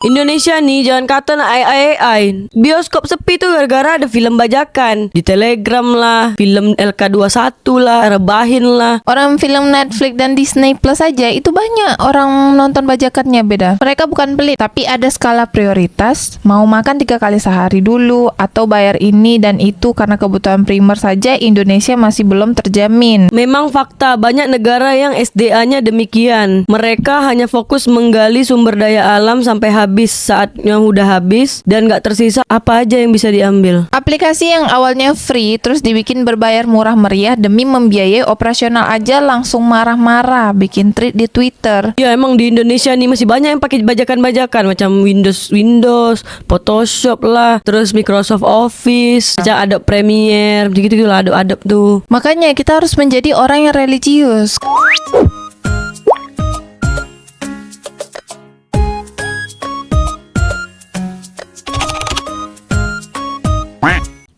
Indonesia nih jangan kata nak AI. Bioskop sepi tuh gara-gara ada film bajakan. Di Telegram lah, film LK21 lah, Rebahin lah. Orang film Netflix dan Disney Plus aja itu banyak orang nonton bajakannya beda. Mereka bukan pelit, tapi ada skala prioritas. Mau makan 3 kali sehari dulu, atau bayar ini dan itu karena kebutuhan primer saja Indonesia masih belum terjamin. Memang fakta banyak negara yang SDA-nya demikian. Mereka hanya fokus menggali sumber daya alam sampai habis, saatnya udah habis dan gak tersisa apa aja yang bisa diambil. Aplikasi yang awalnya free terus dibikin berbayar murah meriah demi membiayai operasional aja langsung marah-marah, bikin tweet di Twitter. Ya emang di Indonesia nih masih banyak yang pakai bajakan-bajakan macam Windows, Photoshop lah, terus Microsoft Office, macam Adobe Premiere, gitu-gitu lah Adobe tuh. Makanya kita harus menjadi orang yang religius.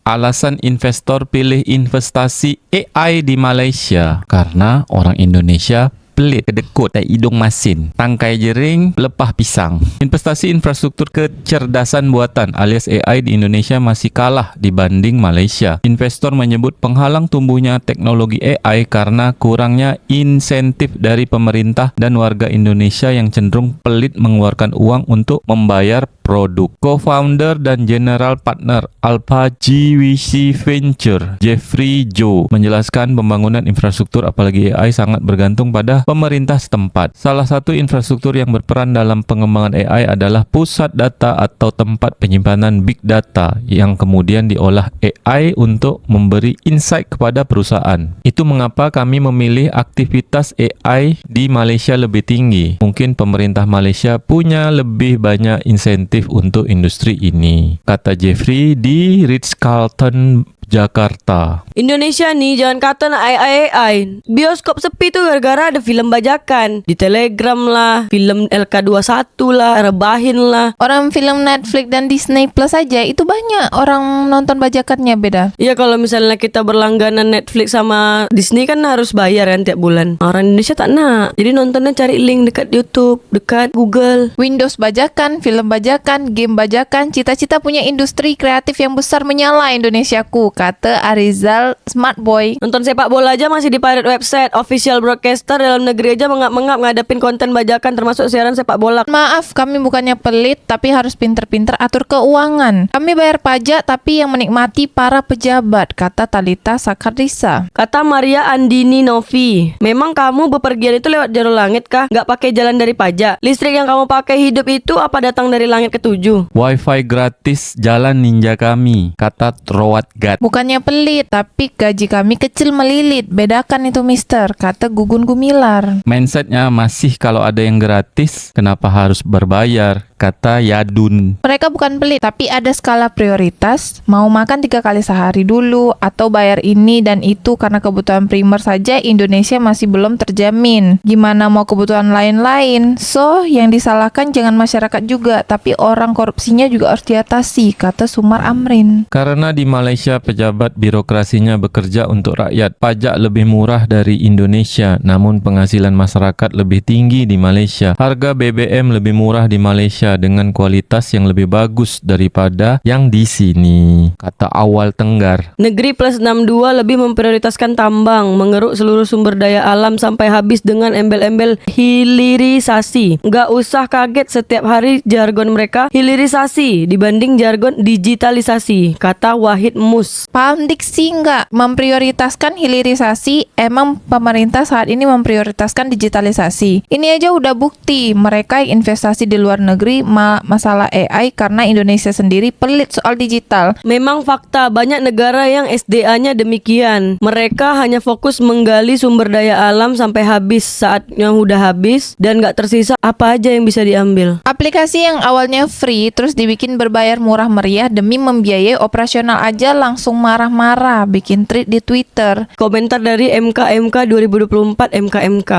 Alasan investor pilih investasi AI di Malaysia karena orang Indonesia pelit, kedekut, dan hidung masin, tangkai jering, pelepah pisang. Investasi infrastruktur kecerdasan buatan alias AI di Indonesia masih kalah dibanding Malaysia. Investor menyebut penghalang tumbuhnya teknologi AI karena kurangnya insentif dari pemerintah dan warga Indonesia yang cenderung pelit mengeluarkan uang untuk membayar produk. Co-founder dan general partner Alpha GVC Venture, Jeffrey Zhou, menjelaskan pembangunan infrastruktur apalagi AI sangat bergantung pada pemerintah setempat. Salah satu infrastruktur yang berperan dalam pengembangan AI adalah pusat data atau tempat penyimpanan big data yang kemudian diolah AI untuk memberi insight kepada perusahaan. Itu mengapa kami memilih aktivitas AI di Malaysia lebih tinggi. Mungkin pemerintah Malaysia punya lebih banyak insentif untuk industri ini, kata Jeffrey di Ritz-Carlton Jakarta. Indonesia nih jangan kata nak AI. Bioskop sepi tuh gara-gara ada film bajakan. Di Telegram lah, film LK21 lah, Rebahin lah. Orang film Netflix dan Disney Plus aja itu banyak orang nonton bajakannya beda. Iya kalau misalnya kita berlangganan Netflix sama Disney kan harus bayar kan tiap bulan. Orang Indonesia tak nak. Jadi nontonnya cari link dekat YouTube, dekat Google. Windows bajakan, film bajakan, game bajakan, cita-cita punya industri kreatif yang besar menyala Indonesiaku, kata Arizal Smart Boy. Nonton sepak bola aja masih di pirate website. Official broadcaster dalam negeri aja mengap-mengap ngadepin konten bajakan termasuk siaran sepak bola. Maaf, kami bukannya pelit tapi harus pinter-pinter atur keuangan. Kami bayar pajak tapi yang menikmati para pejabat, kata Talita Sakardisa. Kata Maria Andini Novi, memang kamu bepergian itu lewat jalur langit kah? Gak pakai jalan dari pajak? Listrik yang kamu pakai hidup itu apa datang dari langit ketujuh? Wi-Fi gratis jalan ninja kami, kata Trowat Gat. Bukannya pelit, tapi gaji kami kecil melilit. Bedakan itu mister, kata Gugun Gumilar. Mindsetnya masih kalau ada yang gratis, kenapa harus berbayar, kata Yadun. Mereka bukan pelit, tapi ada skala prioritas. Mau makan 3 kali sehari dulu, atau bayar ini dan itu karena kebutuhan primer saja Indonesia masih belum terjamin. Gimana mau kebutuhan lain-lain? So, yang disalahkan jangan masyarakat juga, tapi orang korupsinya juga harus diatasi, kata Sumar Amrin. Karena di Malaysia pejabat birokrasinya bekerja untuk rakyat. Pajak lebih murah dari Indonesia, namun penghasilan masyarakat lebih tinggi di Malaysia. Harga BBM lebih murah di Malaysia dengan kualitas yang lebih bagus daripada yang di sini, kata Awal Tenggar. Negeri plus 62 lebih memprioritaskan tambang, mengeruk seluruh sumber daya alam sampai habis dengan embel-embel hilirisasi. Gak usah kaget setiap hari jargon mereka hilirisasi dibanding jargon digitalisasi, kata Wahid Mus. Paham diksi nggak? Memprioritaskan hilirisasi, emang pemerintah saat ini memprioritaskan digitalisasi. Ini aja udah bukti mereka investasi di luar negeri masalah AI karena Indonesia sendiri pelit soal digital. Memang fakta banyak negara yang SDA-nya demikian. Mereka hanya fokus menggali sumber daya alam sampai habis, saatnya udah habis dan gak tersisa apa aja yang bisa diambil. Aplikasi yang awalnya free terus dibikin berbayar murah meriah demi membiayai operasional aja langsung marah-marah, bikin tweet di Twitter. Komentar dari MKMK 2024 MKMK.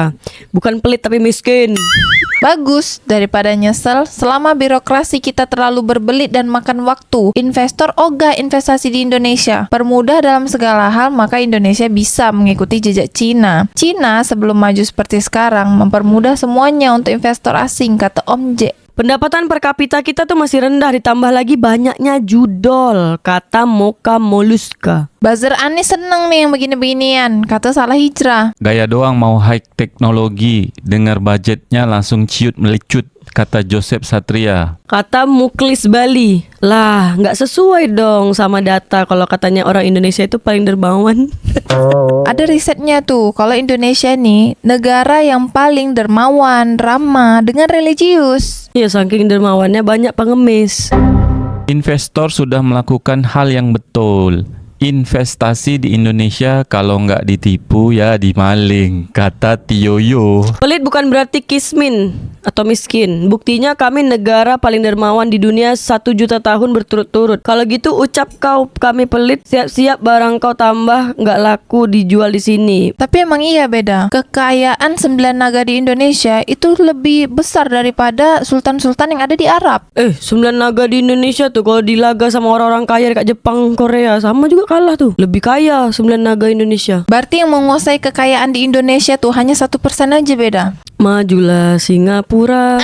Bukan pelit tapi miskin. Bagus, daripada nyesel. Selama birokrasi kita terlalu berbelit dan makan waktu, investor ogah investasi di Indonesia. Permudah dalam segala hal, maka Indonesia bisa mengikuti jejak Cina. Cina sebelum maju seperti sekarang mempermudah semuanya untuk investor asing, kata Om J. Pendapatan per kapita kita tuh masih rendah, ditambah lagi banyaknya judol, kata Moka Moluska. Buzzer Anis seneng nih yang begini-beginian, kata Salah Hijrah. Gaya doang mau high teknologi, dengar budgetnya langsung ciut melecut, kata Joseph Satria. Kata Muklis Bali, lah nggak sesuai dong sama data kalau katanya orang Indonesia itu paling dermawan. Ada risetnya tuh, kalau Indonesia nih negara yang paling dermawan, ramah, dengan religius. Ya saking dermawannya banyak pengemis. Investor sudah melakukan hal yang betul. Investasi di Indonesia kalau nggak ditipu ya dimaling, kata Tioyo. Pelit bukan berarti kismin atau miskin. Buktinya kami negara paling dermawan di dunia 1 juta tahun berturut-turut. Kalau gitu ucap kau kami pelit, siap-siap barang kau tambah nggak laku dijual di sini. Tapi emang iya beda. Kekayaan 9 naga di Indonesia itu lebih besar daripada sultan-sultan yang ada di Arab. 9 naga di Indonesia tuh kalau dilaga sama orang-orang kaya dekat Jepang, Korea sama juga kalah tuh. Lebih kaya 9 naga Indonesia. Berarti yang menguasai kekayaan di Indonesia tuh hanya 1% aja beda. Majulah Singapura.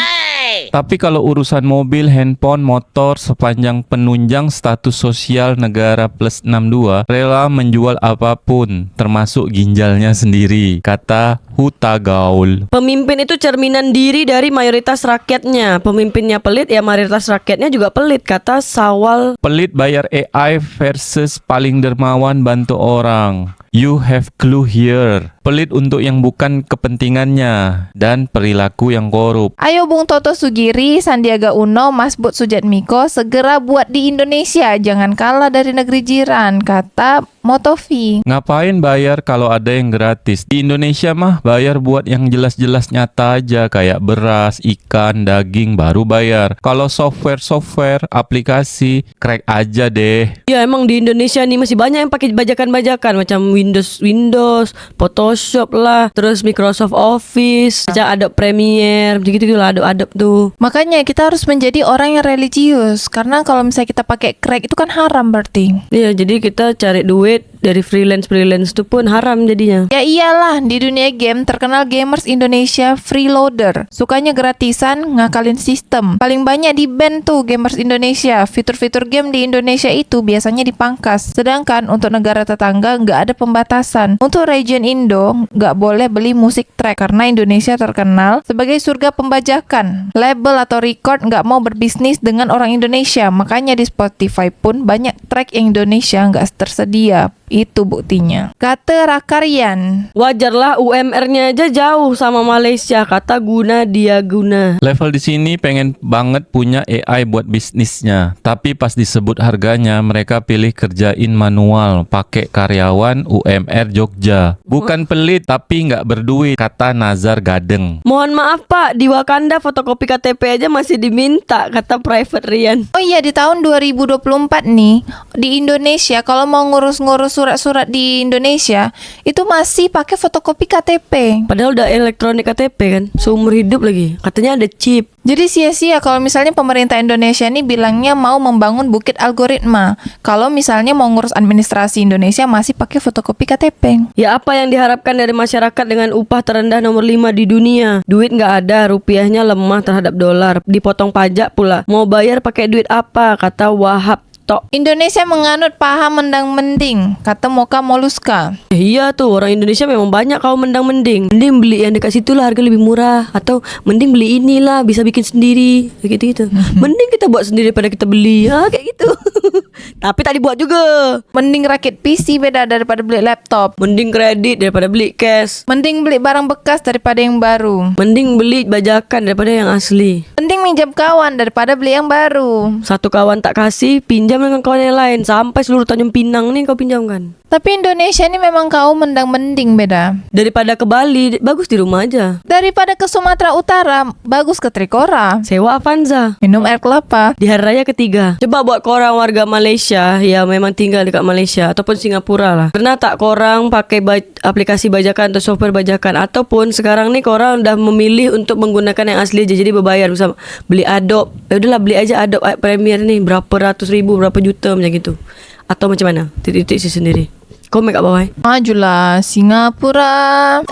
Tapi kalau urusan mobil, handphone, motor, sepanjang penunjang status sosial negara plus 62, rela menjual apapun, termasuk ginjalnya sendiri, kata Huta Gaul. Pemimpin itu cerminan diri dari mayoritas rakyatnya. Pemimpinnya pelit, ya mayoritas rakyatnya juga pelit, kata Sawal. Pelit bayar AI versus paling dermawan bantu orang. You have clue here. Pelit untuk yang bukan kepentingannya dan perilaku yang korup. Ayo Bung Toto Sugiri, Sandiaga Uno, Mas Bud Sujatmiko segera buat di Indonesia, jangan kalah dari negeri jiran, kata Motovi. Ngapain bayar kalau ada yang gratis? Di Indonesia mah bayar buat yang jelas-jelas nyata aja, kayak beras, ikan, daging baru bayar. Kalau software, aplikasi, crack aja deh. Ya emang di Indonesia nih masih banyak yang pakai bajakan-bajakan macam Windows, Photoshop lah, terus Microsoft Office, macam Adobe Premiere, gitu-gitu lah Adobe tuh. Makanya kita harus menjadi orang yang religius, karena kalau misalnya kita pakai crack itu kan haram berarti. Iya, jadi kita cari duit dari freelance itu pun haram jadinya. Ya iyalah, di dunia game terkenal gamers Indonesia freeloader. Sukanya gratisan, ngakalin sistem. Paling banyak di ban tuh gamers Indonesia. Fitur-fitur game di Indonesia itu biasanya dipangkas. Sedangkan untuk negara tetangga nggak ada pembatasan. Untuk region Indo nggak boleh beli musik track karena Indonesia terkenal sebagai surga pembajakan. Label atau record nggak mau berbisnis dengan orang Indonesia. Makanya di Spotify pun banyak track yang Indonesia nggak tersedia. Itu buktinya. Kata Rakaryan. Wajarlah UMR-nya aja jauh sama Malaysia, kata Guna Diaguna. Level di sini pengen banget punya AI buat bisnisnya, tapi pas disebut harganya mereka pilih kerjain manual, pakai karyawan UMR Jogja. Bukan pelit tapi nggak berduit, kata Nazar Gadeng. Mohon maaf Pak, di Wakanda fotokopi KTP aja masih diminta, kata Private Rian. Oh iya, di tahun 2024 nih di Indonesia kalau mau ngurus-ngurus surat-surat di Indonesia itu masih pakai fotokopi KTP. Padahal udah elektronik KTP kan, seumur hidup lagi. Katanya ada chip. Jadi sia-sia kalau misalnya pemerintah Indonesia ini bilangnya mau membangun bukit algoritma. Kalau misalnya mau ngurus administrasi Indonesia masih pakai fotokopi KTP. Ya apa yang diharapkan dari masyarakat dengan upah terendah nomor 5 di dunia? Duit nggak ada, rupiahnya lemah terhadap dolar, dipotong pajak pula. Mau bayar pakai duit apa? Kata Wahab. Indonesia menganut paham mendang-mending, kata Moka Moluska. Iya tuh, orang Indonesia memang banyak kaum mendang-mending. Mending beli yang dekat situ lah, harga lebih murah. Atau mending beli inilah, bisa bikin sendiri, gitu-gitu. Mending kita buat sendiri daripada kita beli, kayak gitu. Tapi tak dibuat juga. Mending rakit PC beda daripada beli laptop. Mending kredit daripada beli cash. Mending beli barang bekas daripada yang baru. Mending beli bajakan daripada yang asli. Mending minjam kawan daripada beli yang baru. Satu kawan tak kasih, pinjam dengan kawan yang lain. Sampai seluruh Tanjung Pinang nih kau pinjamkan. Tapi Indonesia ini memang kaum mendang-mending beda. Daripada ke Bali, bagus di rumah aja. Daripada ke Sumatera Utara, bagus ke Trikora. Sewa Avanza. Minum air kelapa. Di hari raya ketiga. Coba buat korang warga Malaysia yang memang tinggal dekat Malaysia ataupun Singapura lah. Pernah tak korang pakai aplikasi bajakan atau software bajakan? Ataupun sekarang nih korang udah memilih untuk menggunakan yang asli aja, jadi berbayar. Misalnya beli Adobe, udahlah beli aja Adobe Premiere nih, berapa ratus ribu, berapa juta macam gitu. Atau macam mana? Titik-titik sendiri. Komen kat bawah. Majulah Singapura.